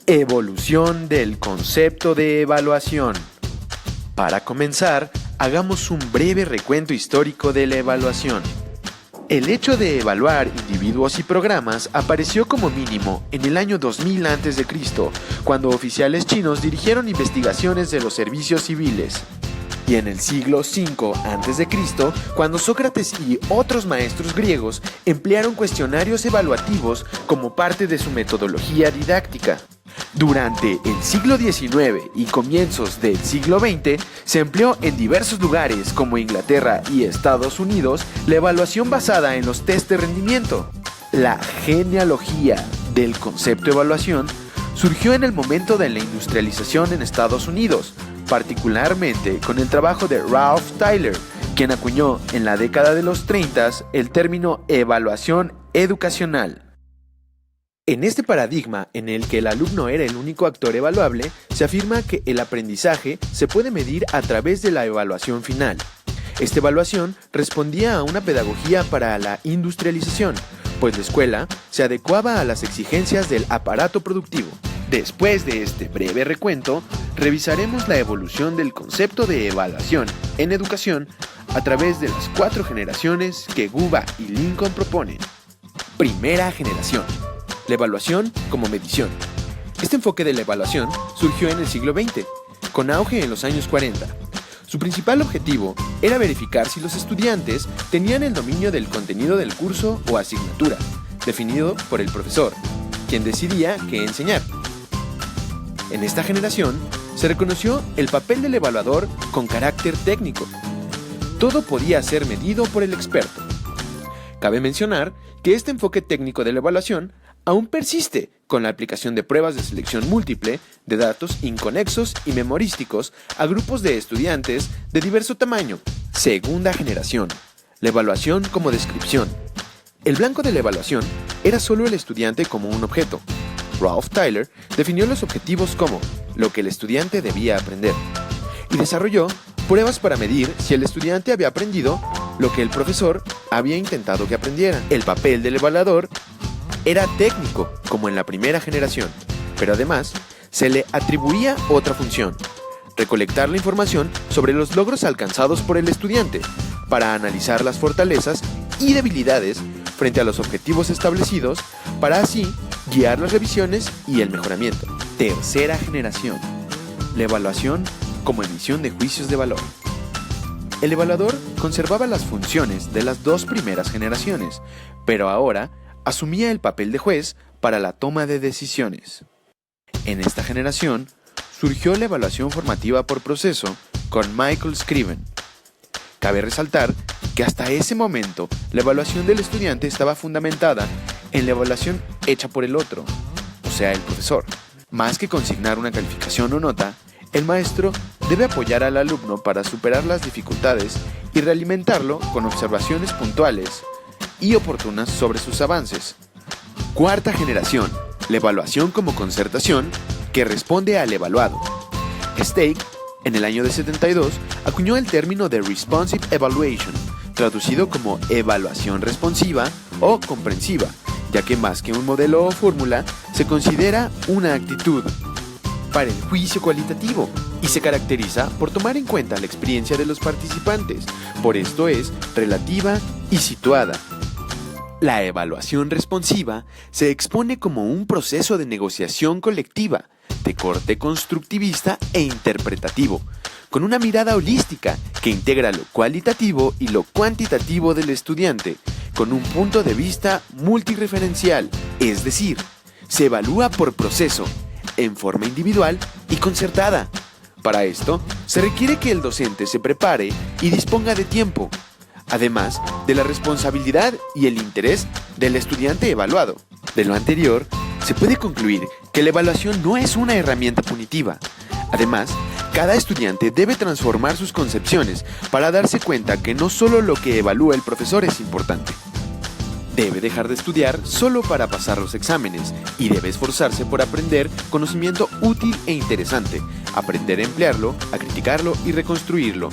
Evolución del concepto de evaluación. Para comenzar, hagamos un breve recuento histórico de la evaluación. El hecho de evaluar individuos y programas apareció como mínimo en el año 2000 a.C., cuando oficiales chinos dirigieron investigaciones de los servicios civiles. Y en el siglo V a.C., cuando Sócrates y otros maestros griegos emplearon cuestionarios evaluativos como parte de su metodología didáctica. Durante el siglo XIX y comienzos del siglo XX, se empleó en diversos lugares como Inglaterra y Estados Unidos la evaluación basada en los test de rendimiento. La genealogía del concepto de evaluación surgió en el momento de la industrialización en Estados Unidos, particularmente con el trabajo de Ralph Tyler, quien acuñó en la década de los 30 el término evaluación educacional. En este paradigma, en el que el alumno era el único actor evaluable, se afirma que el aprendizaje se puede medir a través de la evaluación final. Esta evaluación respondía a una pedagogía para la industrialización, pues la escuela se adecuaba a las exigencias del aparato productivo. Después de este breve recuento, revisaremos la evolución del concepto de evaluación en educación a través de las 4 generaciones que Guba y Lincoln proponen. Primera generación. La evaluación como medición. Este enfoque de la evaluación surgió en el siglo XX, con auge en los años 40. Su principal objetivo era verificar si los estudiantes tenían el dominio del contenido del curso o asignatura, definido por el profesor, quien decidía qué enseñar. En esta generación, se reconoció el papel del evaluador con carácter técnico. Todo podía ser medido por el experto. Cabe mencionar que este enfoque técnico de la evaluación aún persiste con la aplicación de pruebas de selección múltiple de datos inconexos y memorísticos a grupos de estudiantes de diverso tamaño. Segunda generación. La evaluación como descripción. El blanco de la evaluación era solo el estudiante como un objeto. Ralph Tyler definió los objetivos como lo que el estudiante debía aprender y desarrolló pruebas para medir si el estudiante había aprendido lo que el profesor había intentado que aprendiera. El papel del evaluador era técnico, como en la primera generación, pero además se le atribuía otra función: recolectar la información sobre los logros alcanzados por el estudiante para analizar las fortalezas y debilidades frente a los objetivos establecidos, para así guiar las revisiones y el mejoramiento. Tercera generación. La evaluación como emisión de juicios de valor. El evaluador conservaba las funciones de las 2 primeras generaciones, pero ahora asumía el papel de juez para la toma de decisiones. En esta generación surgió la evaluación formativa por proceso con Michael Scriven. Cabe resaltar que hasta ese momento la evaluación del estudiante estaba fundamentada en la evaluación hecha por el otro, o sea, el profesor. Más que consignar una calificación o nota, el maestro debe apoyar al alumno para superar las dificultades y realimentarlo con observaciones puntuales y oportunas sobre sus avances. Cuarta generación. La evaluación como concertación que responde al evaluado. Stake, en el año de 72, acuñó el término de Responsive Evaluation, traducido como evaluación responsiva o comprensiva, ya que más que un modelo o fórmula, se considera una actitud para el juicio cualitativo y se caracteriza por tomar en cuenta la experiencia de los participantes, por esto es relativa y situada. La evaluación responsiva se expone como un proceso de negociación colectiva, de corte constructivista e interpretativo, con una mirada holística que integra lo cualitativo y lo cuantitativo del estudiante, con un punto de vista multireferencial, es decir, se evalúa por proceso, en forma individual y concertada. Para esto, se requiere que el docente se prepare y disponga de tiempo, además de la responsabilidad y el interés del estudiante evaluado. De lo anterior, se puede concluir que la evaluación no es una herramienta punitiva. Además, cada estudiante debe transformar sus concepciones para darse cuenta que no solo lo que evalúa el profesor es importante. Debe dejar de estudiar solo para pasar los exámenes y debe esforzarse por aprender conocimiento útil e interesante, aprender a emplearlo, a criticarlo y reconstruirlo.